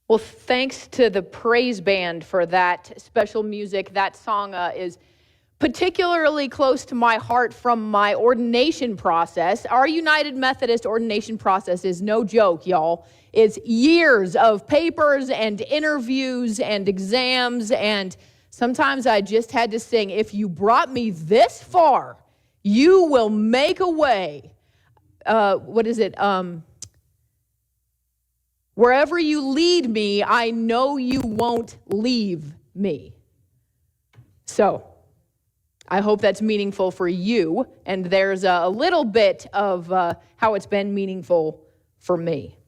Well, thanks to the praise band for that special music. That song is particularly close to my heart from my ordination process. Our United Methodist ordination process is no joke, y'all. It's years of papers and interviews and exams, and sometimes I just had to sing, "If you brought me this far, you will make a way." Wherever you lead me, I know you won't leave me. So, I hope that's meaningful for you, and there's a little bit of how it's been meaningful for me.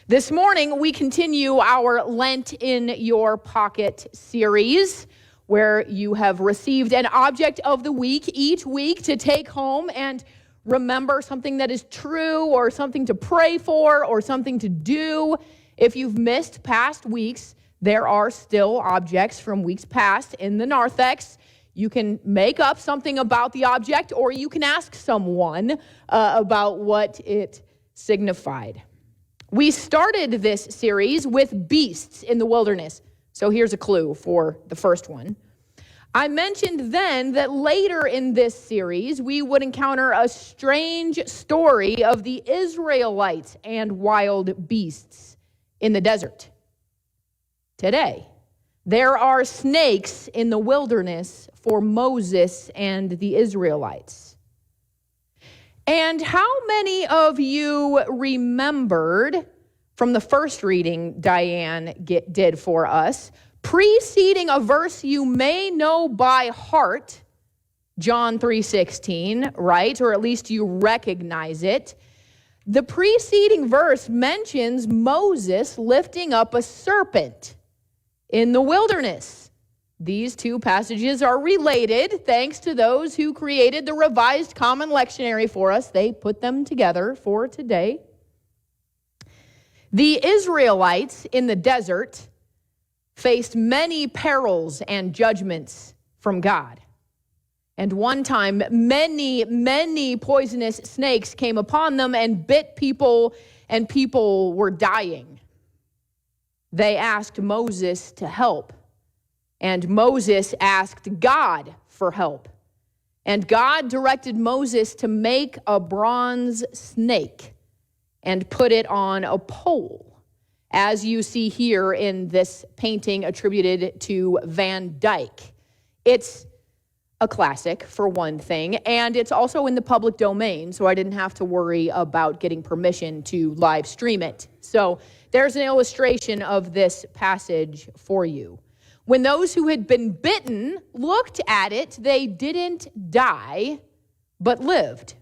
This morning, we continue our Lent in Your Pocket series, where you have received an object of the week each week to take home and remember something that is true, or something to pray for, or something to do. If you've missed past weeks, there are still objects from weeks past in the narthex. You can make up something about the object, or you can ask someone about what it signified. We started this series with beasts in the wilderness. So here's a clue for the first one. I mentioned then that later in this series, we would encounter a strange story of the Israelites and wild beasts in the desert. Today, there are snakes in the wilderness for Moses and the Israelites. And how many of you remembered from the first reading Diane did for us, preceding a verse you may know by heart, John 3:16, right? Or at least you recognize it. The preceding verse mentions Moses lifting up a serpent in the wilderness. These two passages are related thanks to those who created the Revised Common Lectionary for us. They put them together for today. The Israelites in the desert faced many perils and judgments from God. And one time, many poisonous snakes came upon them and bit people, and people were dying. They asked Moses to help, and Moses asked God for help. And God directed Moses to make a bronze snake and put it on a pole, as you see here in this painting attributed to Van Dyck. It's a classic, for one thing, and it's also in the public domain, so I didn't have to worry about getting permission to live stream it. So there's an illustration of this passage for you. When those who had been bitten looked at it, they didn't die, but lived.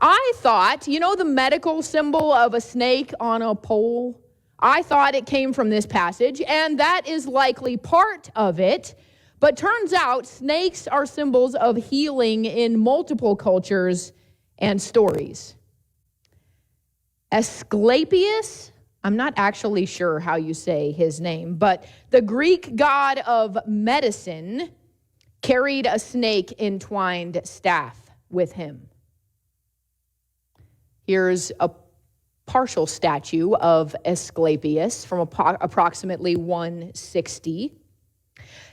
I thought, you know the medical symbol of a snake on a pole? I thought it came from this passage, and that is likely part of it. But turns out snakes are symbols of healing in multiple cultures and stories. Asclepius, I'm not actually sure how you say his name, but the Greek god of medicine carried a snake entwined staff with him. Here's a partial statue of Asclepius from approximately 160.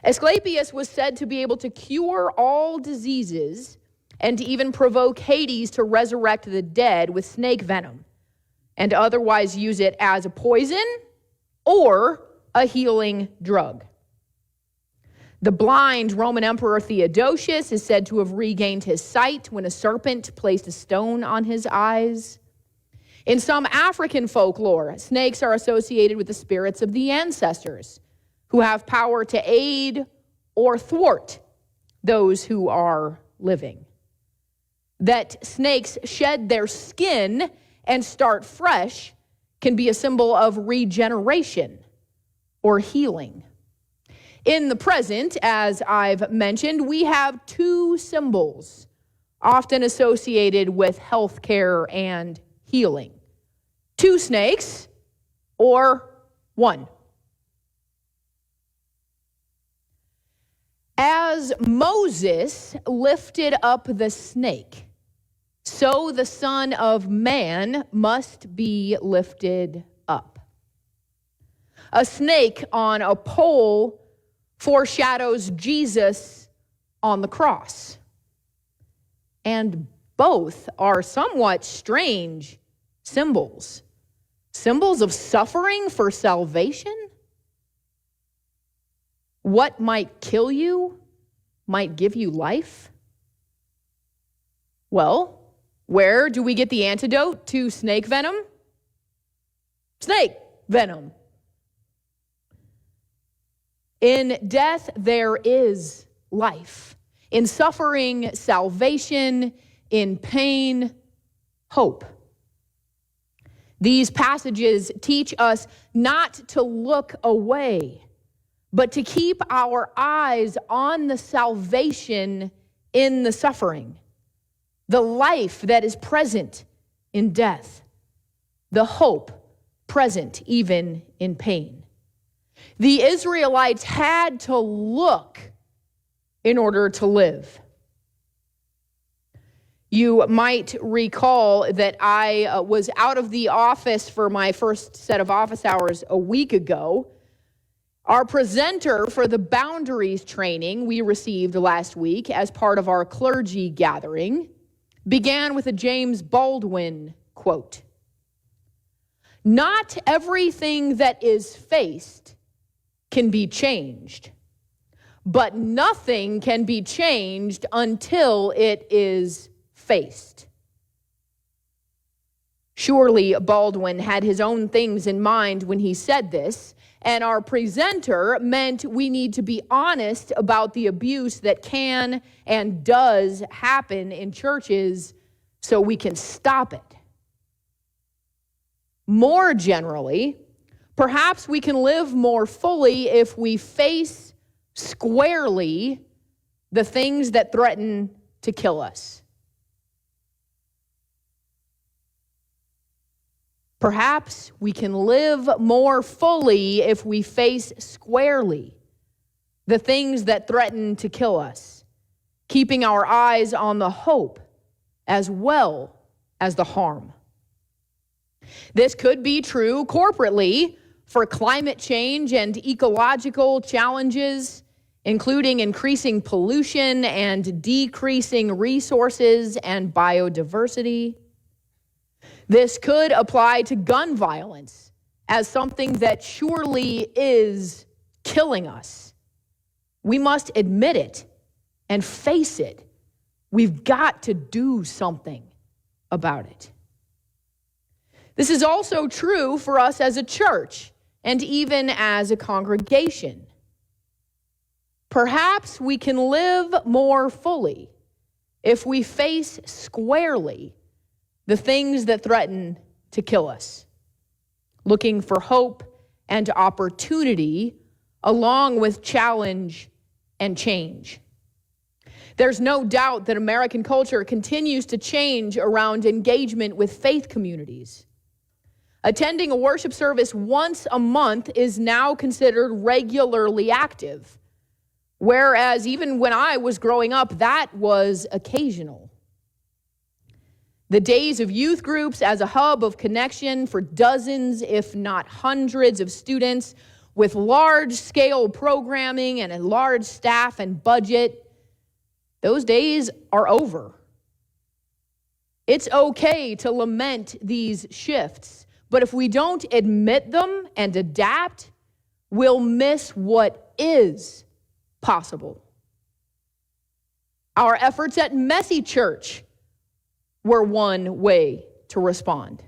Asclepius was said to be able to cure all diseases and to even provoke Hades to resurrect the dead with snake venom and otherwise use it as a poison or a healing drug. The blind Roman Emperor Theodosius is said to have regained his sight when a serpent placed a stone on his eyes. In some African folklore, snakes are associated with the spirits of the ancestors, who have power to aid or thwart those who are living. That snakes shed their skin and start fresh can be a symbol of regeneration or healing. In the present, as I've mentioned, we have two symbols often associated with healthcare and healing. Two snakes or one. As Moses lifted up the snake, so the Son of Man must be lifted up. A snake on a pole foreshadows Jesus on the cross. And both are somewhat strange symbols. Symbols of suffering for salvation? What might kill you might give you life? Well, where do we get the antidote to snake venom? Snake venom. In death, there is life. In suffering, salvation. In pain, hope. These passages teach us not to look away, but to keep our eyes on the salvation in the suffering, the life that is present in death, the hope present even in pain. The Israelites had to look in order to live. You might recall that I was out of the office for my first set of office hours a week ago. Our presenter for the Boundaries training we received last week as part of our clergy gathering began with a James Baldwin quote. "Not everything that is faced can be changed, but nothing can be changed until it is faced." Surely Baldwin had his own things in mind when he said this, and our presenter meant we need to be honest about the abuse that can and does happen in churches so we can stop it. More generally, perhaps we can live more fully if we face squarely the things that threaten to kill us. Perhaps we can live more fully if we face squarely the things that threaten to kill us, keeping our eyes on the hope as well as the harm. This could be true corporately for climate change and ecological challenges, including increasing pollution and decreasing resources and biodiversity. This could apply to gun violence as something that surely is killing us. We must admit it and face it. We've got to do something about it. This is also true for us as a church and even as a congregation. Perhaps we can live more fully if we face squarely the things that threaten to kill us, looking for hope and opportunity along with challenge and change. There's no doubt that American culture continues to change around engagement with faith communities. Attending a worship service once a month is now considered regularly active, whereas even when I was growing up, that was occasional. The days of youth groups as a hub of connection for dozens, if not hundreds, of students with large-scale programming and a large staff and budget, those days are over. It's okay to lament these shifts, but if we don't admit them and adapt, we'll miss what is possible. Our efforts at Messy Church were one way to respond.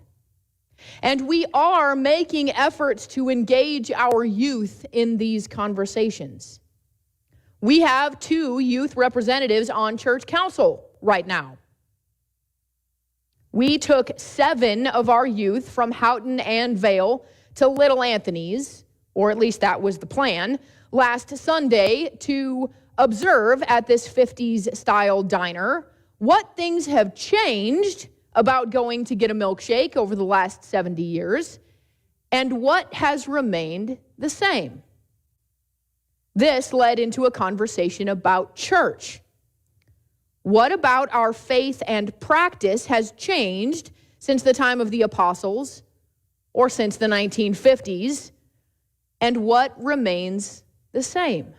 And we are making efforts to engage our youth in these conversations. We have 2 youth representatives on church council right now. We took 7 of our youth from Houghton and Vale to Little Anthony's, or at least that was the plan, last Sunday to observe at this 50s-style diner what things have changed about going to get a milkshake over the last 70 years and what has remained the same. This led into a conversation about church. What about our faith and practice has changed since the time of the apostles or since the 1950s? and what remains the same.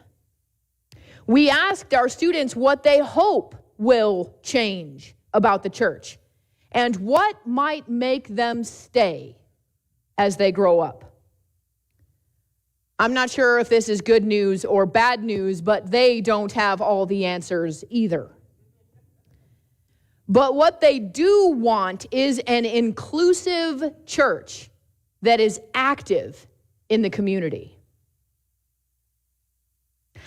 We asked our students what they hope will change about the church and what might make them stay as they grow up. I'm not sure if this is good news or bad news, but they don't have all the answers either. But what they do want is an inclusive church that is active in the community.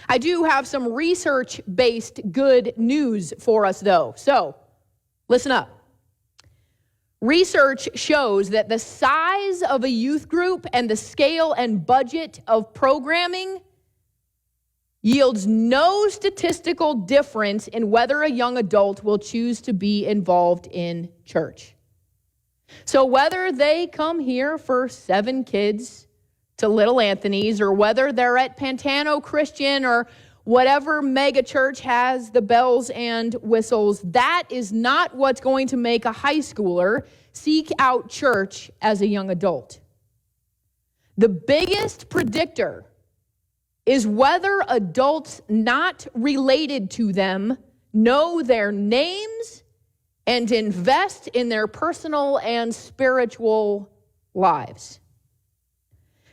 I do have some research-based good news for us, though. So, listen up. Research shows that the size of a youth group and the scale and budget of programming yields no statistical difference in whether a young adult will choose to be involved in church. So whether they come here for 7 kids to Little Anthony's, or whether they're at Pantano Christian or whatever mega church has the bells and whistles, that is not what's going to make a high schooler seek out church as a young adult. The biggest predictor is whether adults not related to them know their names and invest in their personal and spiritual lives.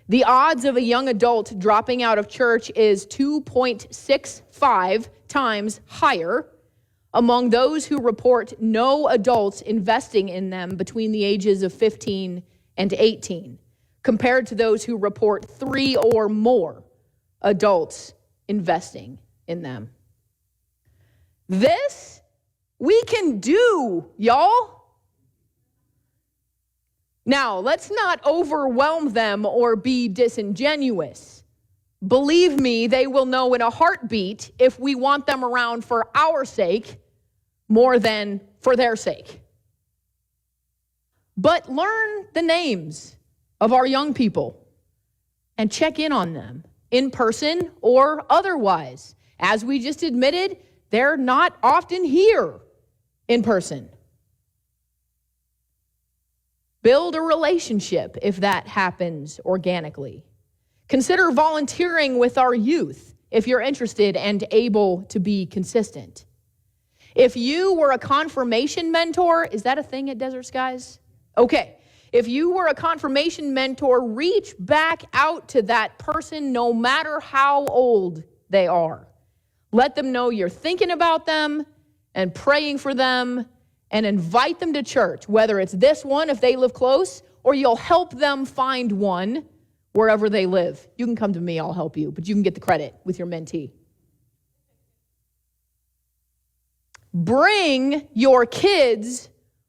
The odds of a young adult dropping out of church is 2.65 times higher among those who report no adults investing in them between the ages of 15 and 18, compared to those who report 3 or more adults investing in them. This we can do, y'all. Now, let's not overwhelm them or be disingenuous. Believe me, they will know in a heartbeat if we want them around for our sake more than for their sake. But learn the names of our young people and check in on them, in person or otherwise. As we just admitted, they're not often here in person. Build a relationship if that happens organically. Consider volunteering with our youth if you're interested and able to be consistent. If you were a confirmation mentor, is that a thing at Desert Skies? Okay. If you were a confirmation mentor, reach back out to that person no matter how old they are. Let them know you're thinking about them and praying for them, and invite them to church, whether it's this one if they live close, or you'll help them find one wherever they live. You can come to me, I'll help you, but you can get the credit with your mentee. Bring your kids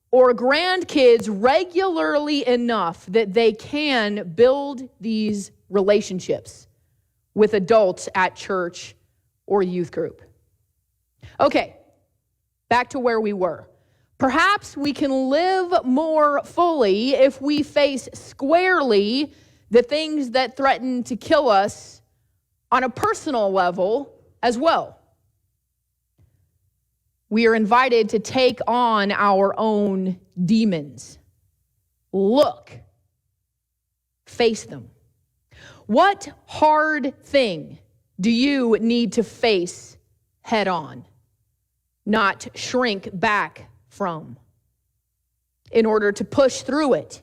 or grandkids regularly enough that they can build these relationships with adults at church or youth group. Okay, back to where we were. Perhaps we can live more fully if we face squarely the things that threaten to kill us on a personal level as well. We are invited to take on our own demons. Look, face them. What hard thing do you need to face head on, not shrink back from, in order to push through it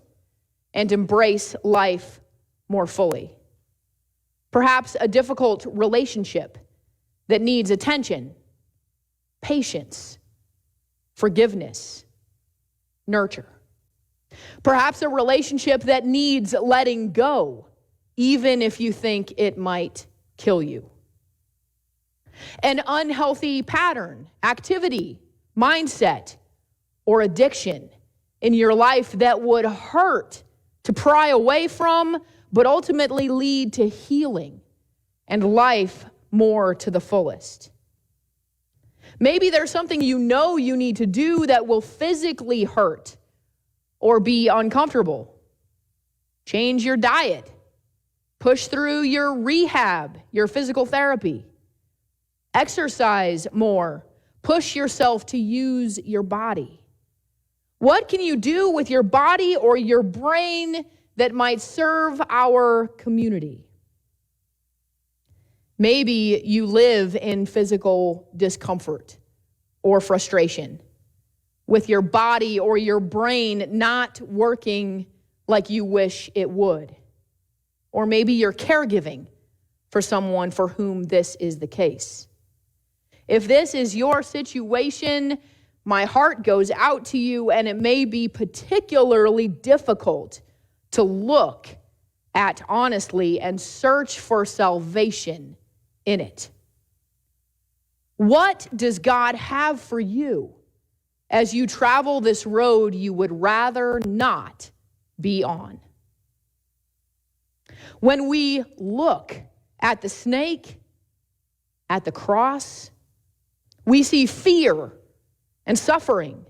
and embrace life more fully? Perhaps a difficult relationship that needs attention, patience, forgiveness, nurture. Perhaps a relationship that needs letting go, even if you think it might kill you. An unhealthy pattern, activity, mindset, or addiction in your life that would hurt to pry away from, but ultimately lead to healing and life more to the fullest. Maybe there's something you know you need to do that will physically hurt or be uncomfortable. Change your diet. Push through your rehab, your physical therapy. Exercise more. Push yourself to use your body. What can you do with your body or your brain that might serve our community? Maybe you live in physical discomfort or frustration with your body or your brain not working like you wish it would. Or maybe you're caregiving for someone for whom this is the case. If this is your situation, my heart goes out to you, and it may be particularly difficult to look at honestly and search for salvation in it. What does God have for you as you travel this road you would rather not be on? When we look at the snake, at the cross, we see fear and suffering.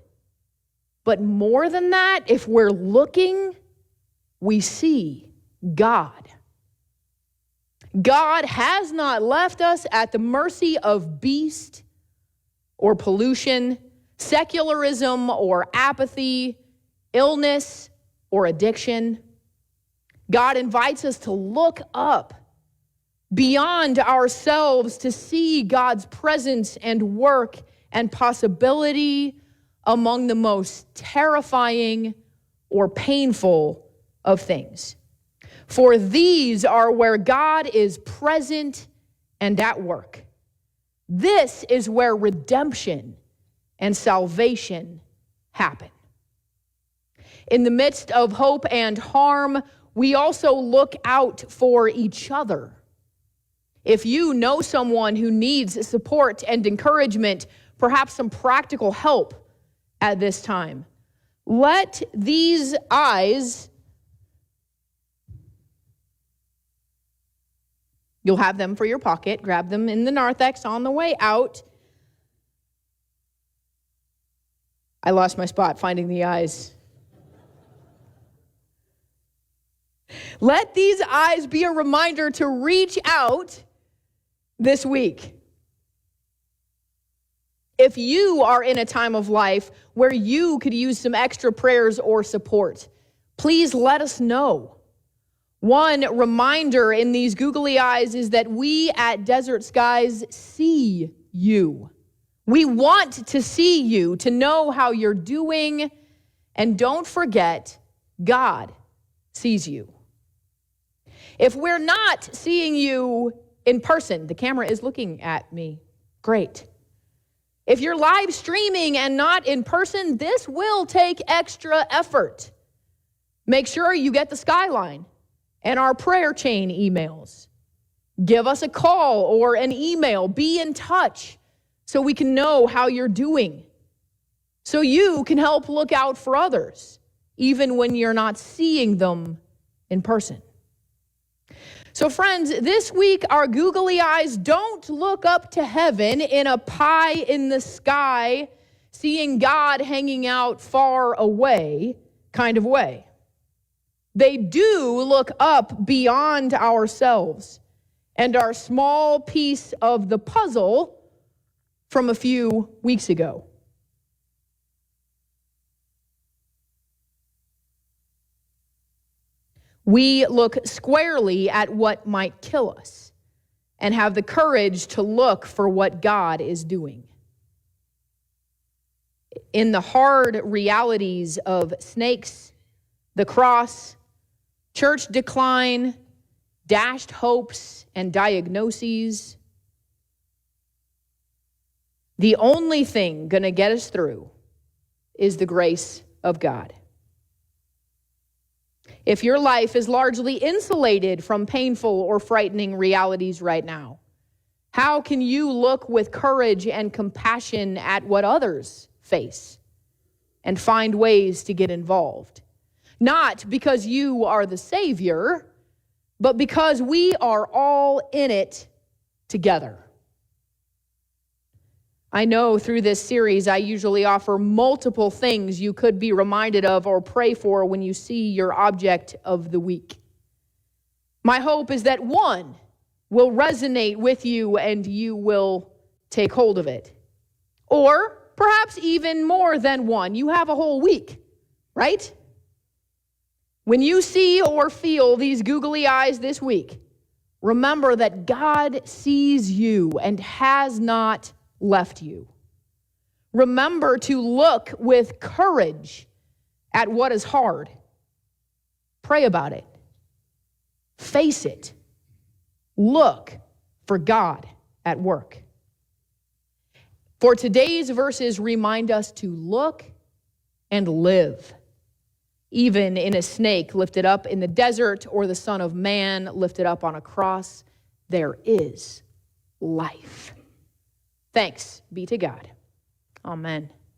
But more than that, if we're looking, we see God. God has not left us at the mercy of beast or pollution, secularism or apathy, illness or addiction. God invites us to look up beyond ourselves to see God's presence and work and possibility among the most terrifying or painful of things. For these are where God is present and at work. This is where redemption and salvation happen. In the midst of hope and harm, we also look out for each other. If you know someone who needs support and encouragement, perhaps some practical help at this time, let these eyes, you'll have them for your pocket, grab them in the narthex on the way out. I lost my spot finding the eyes. Let these eyes be a reminder to reach out this week. If you are in a time of life where you could use some extra prayers or support, please let us know. One reminder in these googly eyes is that we at Desert Skies see you. We want to see you, to know how you're doing, and don't forget, God sees you. If we're not seeing you in person, the camera is looking at me. Great. If you're live streaming and not in person, this will take extra effort. Make sure you get the Skyline and our prayer chain emails. Give us a call or an email. Be in touch so we can know how you're doing, so you can help look out for others, even when you're not seeing them in person. So friends, this week our googly eyes don't look up to heaven in a pie in the sky, seeing God hanging out far away kind of way. They do look up beyond ourselves and our small piece of the puzzle from a few weeks ago. We look squarely at what might kill us and have the courage to look for what God is doing. In the hard realities of snakes, the cross, church decline, dashed hopes, and diagnoses, the only thing going to get us through is the grace of God. If your life is largely insulated from painful or frightening realities right now, how can you look with courage and compassion at what others face and find ways to get involved? Not because you are the Savior, but because we are all in it together. I know through this series, I usually offer multiple things you could be reminded of or pray for when you see your object of the week. My hope is that one will resonate with you and you will take hold of it. Or perhaps even more than one. You have a whole week, right? When you see or feel these googly eyes this week, Remember that God sees you and has not left you. Remember to look with courage at what is hard. Pray about it. Face it. Look for God at work. For today's verses remind us to look and live. Even in a snake lifted up in the desert or the Son of Man lifted up on a cross, there is life. Thanks be to God. Amen.